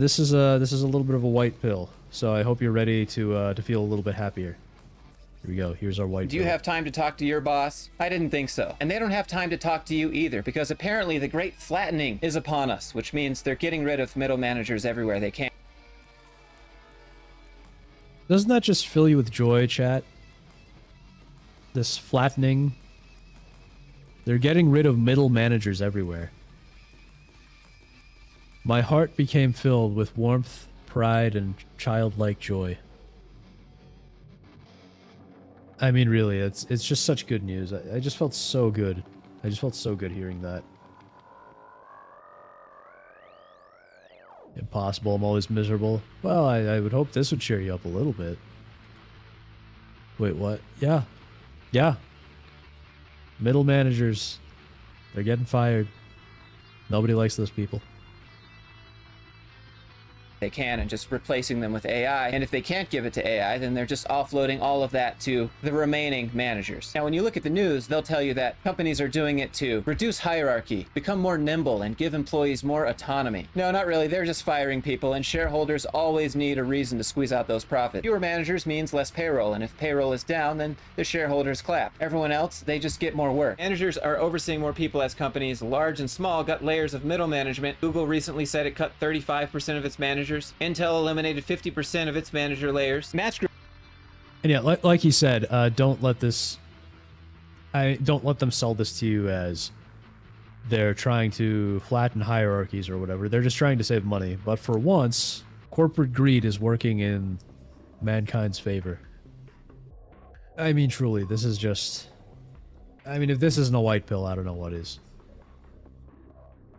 This is a little bit of a white pill, so I hope you're ready to feel a little bit happier. Here we go. Here's our white Do you pill. have time to talk to your boss? I didn't think so. And they don't have time to talk to you either, because apparently the great flattening is upon us, which means they're getting rid of middle managers everywhere they can. Doesn't that just fill you with joy, chat? This flattening. They're getting rid of middle managers everywhere. My heart became filled with warmth, pride, and childlike joy. I mean, really, it's just such good news. I just felt so good. I just felt so good hearing that. Impossible, I'm always miserable. Well, I would hope this would cheer you up a little bit. Wait, what? Yeah. Yeah. Middle managers. They're getting fired. Nobody likes those people. They can, and just replacing them with AI. And if they can't give it to AI, then they're just offloading all of that to the remaining managers. Now, when you look at the news, they'll tell you that companies are doing it to reduce hierarchy, become more nimble, and give employees more autonomy. No, not really. They're just firing people, and shareholders always need a reason to squeeze out those profits. Fewer managers means less payroll, and if payroll is down, then the shareholders clap. Everyone else, they just get more work. Managers are overseeing more people as companies, large and small, got layers of middle management. Google recently said it cut 35% of its managers. Intel eliminated 50% of its manager layers. Match Group. And yeah, like he said, don't let them sell this to you as they're trying to flatten hierarchies or whatever. They're just trying to save money. But for once, corporate greed is working in mankind's favor. I mean, truly, this is just... I mean, if this isn't a white pill, I don't know what is.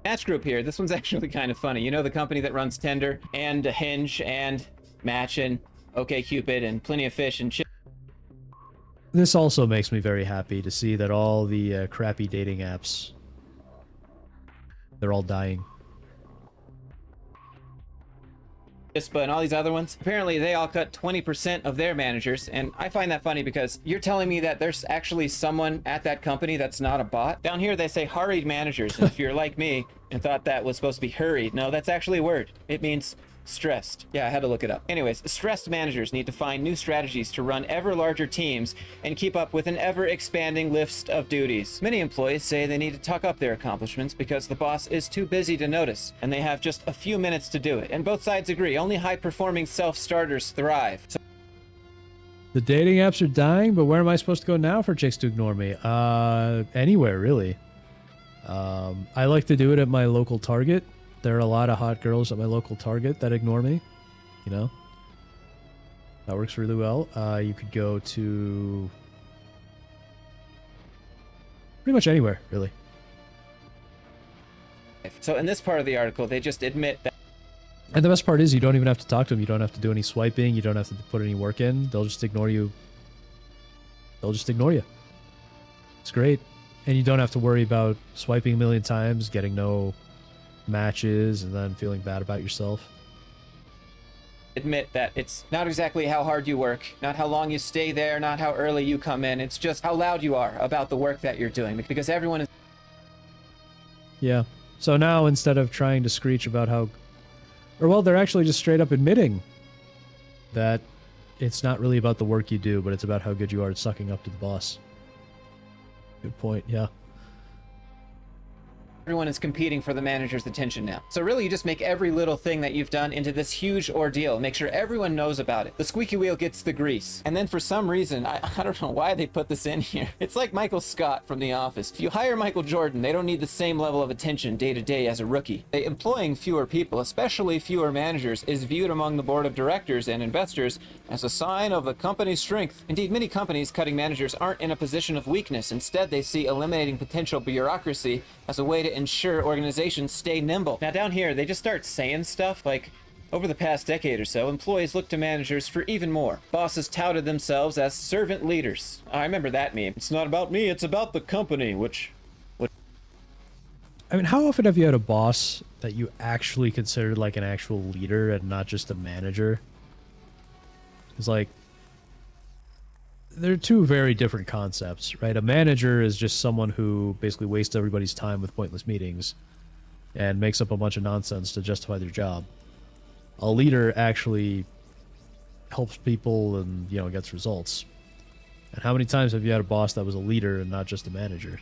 Match Group here. This one's actually kind of funny. You know, the company that runs Tinder and Hinge and Match and OkCupid and Plenty of Fish and This also makes me very happy to see that all the crappy dating apps, they're all dying. Chispa and all these other ones, apparently they all cut 20% of their managers, and I find that funny because you're telling me that there's actually someone at that company that's not a bot? Down here they say hurried managers, and if you're like me and thought that was supposed to be hurried, no, that's actually a word. It means stressed. Yeah, I had to look it up. Anyways, stressed managers need to find new strategies to run ever larger teams and keep up with an ever-expanding list of duties. Many employees say they need to tuck up their accomplishments because the boss is too busy to notice, and they have just a few minutes to do it. And both sides agree, only high-performing self-starters thrive. So The dating apps are dying, but where am I supposed to go now for chicks to ignore me? Anywhere, really. I like to do it at my local Target. There are a lot of hot girls at my local Target that ignore me, you know. That works really well. You could go to pretty much anywhere, really. in this part of the article, they just admit that And the best part is you don't even have to talk to them. You don't have to do any swiping. You don't have to put any work in. They'll just ignore you. They'll just ignore you. It's great. And you don't have to worry about swiping a million times, getting no matches, and then feeling bad about yourself. admit that it's not exactly how hard you work, not how long you stay there, not how early you come in. It's just how loud you are about the work that you're doing, because everyone is... Yeah. So now instead of trying to screech about how... Or well, they're actually just straight up admitting that it's not really about the work you do, but it's about how good you are at sucking up to the boss. Good point, yeah. Everyone is competing for the manager's attention now. So really, you just make every little thing that you've done into this huge ordeal. Make sure everyone knows about it. The squeaky wheel gets the grease. And then for some reason, I don't know why they put this in here. It's like Michael Scott from The Office. If you hire Michael Jordan, they don't need the same level of attention day to day as a rookie. Employing fewer people, especially fewer managers, is viewed among the board of directors and investors as a sign of the company's strength. Indeed, many companies cutting managers aren't in a position of weakness. Instead, they see eliminating potential bureaucracy as a way to ensure organizations stay nimble. Now down here, they just start saying stuff like, over the past decade or so, employees look to managers for even more. Bosses touted themselves as servant leaders. I remember that meme. It's not about me, it's about the company, which... I mean, how often have you had a boss that you actually considered like an actual leader and not just a manager? It's like, they're two very different concepts, right? A manager is just someone who basically wastes everybody's time with pointless meetings and makes up a bunch of nonsense to justify their job. A leader actually helps people and, you know, gets results. And how many times have you had a boss that was a leader and not just a manager?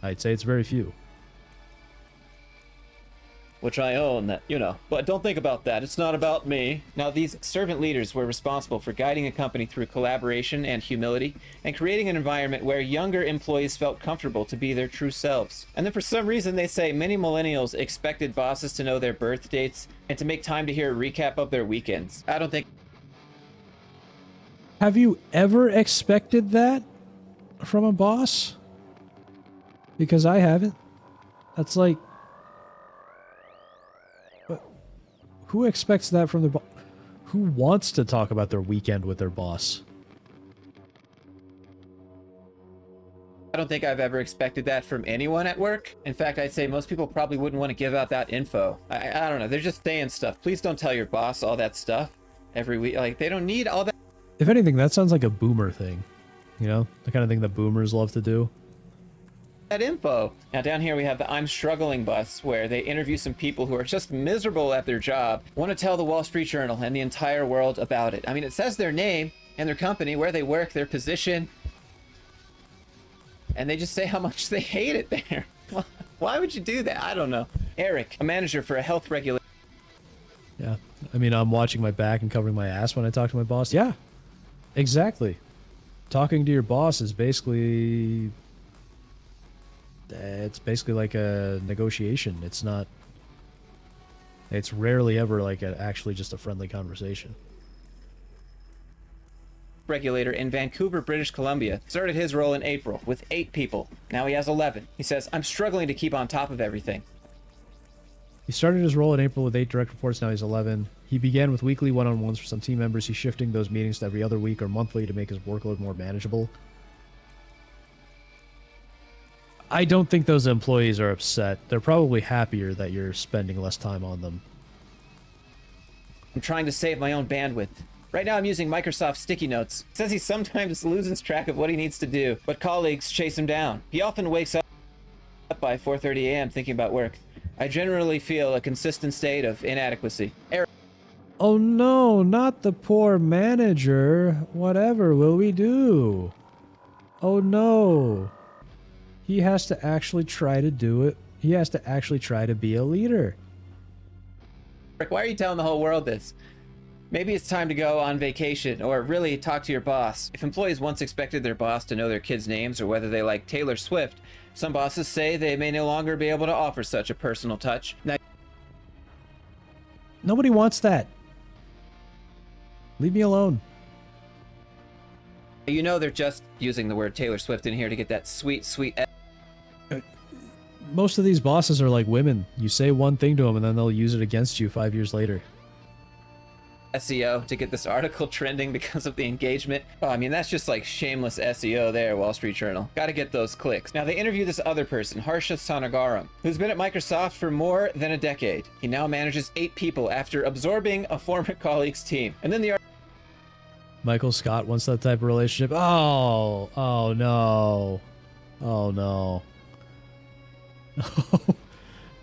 I'd say it's very few. Which I own that, you know. But don't think about that. It's not about me. Now, these servant leaders were responsible for guiding a company through collaboration and humility and creating an environment where younger employees felt comfortable to be their true selves. And then for some reason, they say many millennials expected bosses to know their birth dates and to make time to hear a recap of their weekends. I don't think... Have you ever expected that from a boss? Because I haven't. That's like... Who expects that from the boss? Who wants to talk about their weekend with their boss? I don't think I've ever expected that from anyone at work. In fact, I'd say most people probably wouldn't want to give out that info. I don't know. They're just saying stuff. Please don't tell your boss all that stuff every week. Like, they don't need all that. If anything, that sounds like a boomer thing. You know? The kind of thing that boomers love to do. That info. Now down here we have the I'm Struggling bus, where they interview some people who are just miserable at their job, want to tell the Wall Street Journal and the entire world about it. I mean, it says their name and their company, where they work, their position, and they just say how much they hate it there. Why would you do that? I don't know. Eric, a manager for a health regulator. Yeah. I mean, I'm watching my back and covering my ass when I talk to my boss. Yeah. Exactly. Talking to your boss is basically... It's basically like a negotiation. It's not... It's rarely ever like actually just a friendly conversation. Regulator in Vancouver, British Columbia, started his role in April with 8 people. Now he has 11. He says, I'm struggling to keep on top of everything. He started his role in April with 8 direct reports, now he's 11. He began with weekly one-on-ones for some team members. He's shifting those meetings to every other week or monthly to make his workload more manageable. I don't think those employees are upset. They're probably happier that you're spending less time on them. I'm trying to save my own bandwidth. Right now I'm using Microsoft Sticky Notes. It says he sometimes loses track of what he needs to do, but colleagues chase him down. He often wakes up by 4:30 a.m. thinking about work. I generally feel a consistent state of inadequacy. Eric. Oh no, not the poor manager. Whatever will we do? Oh no. He has to actually try to do it. He has to actually try to be a leader. Why are you telling the whole world this? Maybe it's time to go on vacation, or really talk to your boss. If employees once expected their boss to know their kids' names or whether they like Taylor Swift, some bosses say they may no longer be able to offer such a personal touch. Now, nobody wants that. Leave me alone. you know they're just using the word Taylor Swift in here to get that sweet, sweet... Most of these bosses are like women. You say one thing to them and then they'll use it against you 5 years later. SEO to get this article trending because of the engagement. Oh, I mean, that's just like shameless SEO there, Wall Street Journal. Gotta get those clicks. Now, they interview this other person, Harsha Sanagaram, who's been at Microsoft for more than a decade. He now manages 8 people after absorbing a former colleague's team. And then the Michael Scott wants that type of relationship. Oh no. Oh no.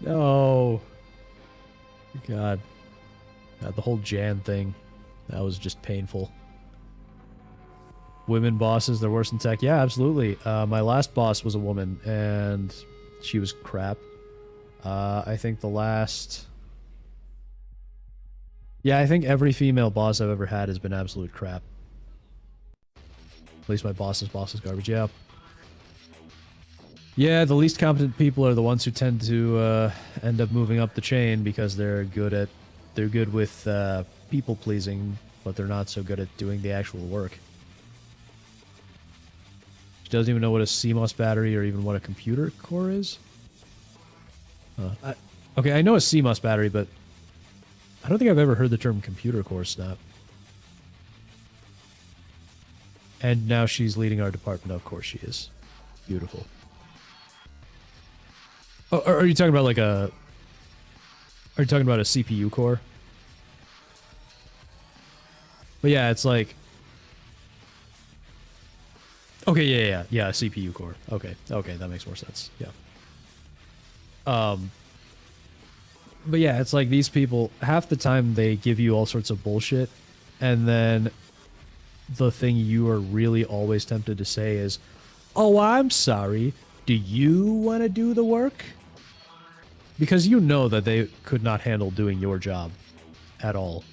No. God, the whole Jan thing, that was just painful. Women bosses, they're worse in tech. Yeah, absolutely. My last boss was a woman, and she was crap. I think the last... Yeah, I think every female boss I've ever had has been absolute crap. At least my boss's boss is garbage, yeah. Yeah, the least competent people are the ones who tend to end up moving up the chain because they're good with people pleasing, but they're not so good at doing the actual work. She doesn't even know what a CMOS battery or even what a computer core is. Okay, I know a CMOS battery, but I don't think I've ever heard the term computer core snap. And now she's leading our department. Of course she is. Beautiful. Oh, are you talking about like a... Are you talking about a CPU core? But yeah, it's like... Okay, yeah, a CPU core. Okay, that makes more sense. Yeah. But yeah, it's like these people, half the time they give you all sorts of bullshit, and then the thing you are really always tempted to say is, "Oh, I'm sorry. Do you want to do the work?" Because you know that they could not handle doing your job at all.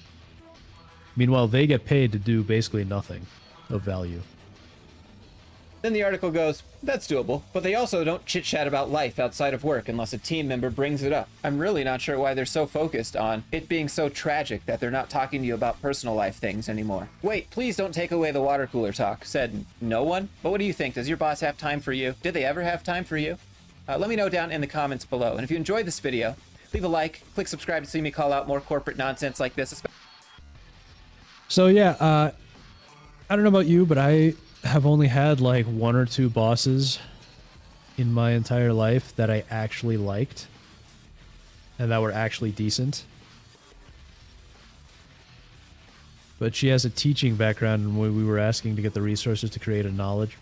Meanwhile, they get paid to do basically nothing of value. Then the article goes, that's doable, but they also don't chit-chat about life outside of work unless a team member brings it up. I'm really not sure why they're so focused on it being so tragic that they're not talking to you about personal life things anymore. Wait, please don't take away the water cooler talk, said no one. But what do you think? Does your boss have time for you? Did they ever have time for you? Let me know down in the comments below. And if you enjoyed this video, leave a like, click subscribe to see me call out more corporate nonsense like this. So yeah, I don't know about you, but I have only had like 1 or 2 bosses in my entire life that I actually liked and that were actually decent. But she has a teaching background, and we were asking to get the resources to create a knowledge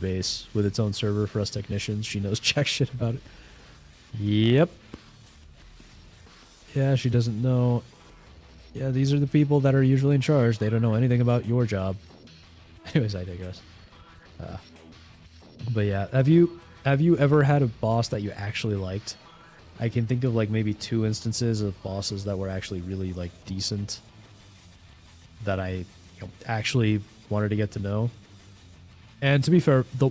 base with its own server for us technicians. She knows jack shit about it. Yep. Yeah, she doesn't know. Yeah, these are the people that are usually in charge. They don't know anything about your job. Anyways, I digress. But yeah, have you ever had a boss that you actually liked? I can think of like maybe 2 instances of bosses that were actually really like decent that I actually wanted to get to know. And to be fair, the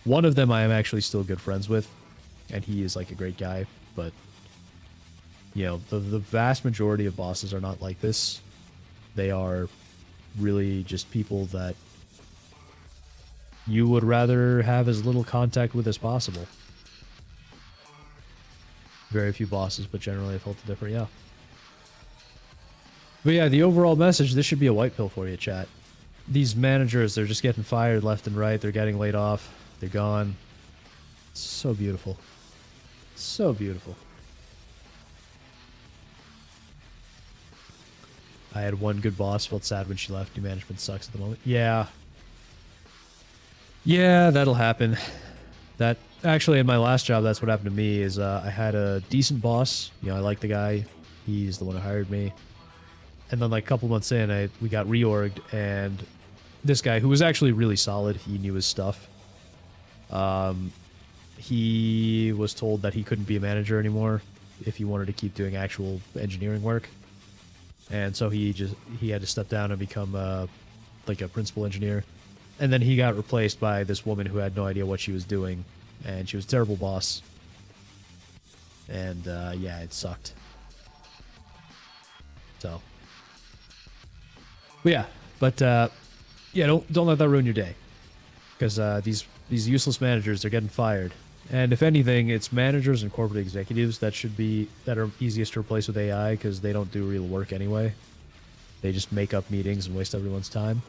one of them I am actually still good friends with, and he is like a great guy. But you know, the vast majority of bosses are not like this. They are really just people that you would rather have as little contact with as possible. Very few bosses, but generally I felt different, yeah. But yeah, the overall message, this should be a white pill for you, chat. These managers, they're just getting fired left and right. They're getting laid off. They're gone. It's so beautiful. So beautiful. I had one good boss, felt sad when she left. New management sucks at the moment. Yeah. Yeah, that'll happen. That actually, in my last job, that's what happened to me. Is I had a decent boss. You know, I liked the guy. He's the one who hired me. And then, like a couple months in, we got reorged, and this guy, who was actually really solid, he knew his stuff. He was told that he couldn't be a manager anymore if he wanted to keep doing actual engineering work, and so he had to step down and become like a principal engineer. And then he got replaced by this woman who had no idea what she was doing, and she was a terrible boss. And yeah, it sucked. So, but yeah, don't let that ruin your day, because these useless managers, they're getting fired. And if anything, it's managers and corporate executives that are easiest to replace with AI, because they don't do real work anyway. They just make up meetings and waste everyone's time.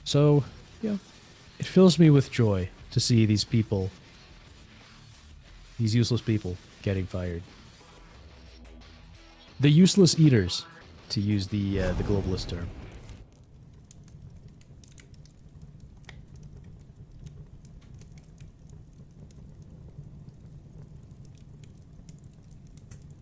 So, yeah, it fills me with joy to see these people, these useless people, getting fired. The useless eaters, to use the globalist term.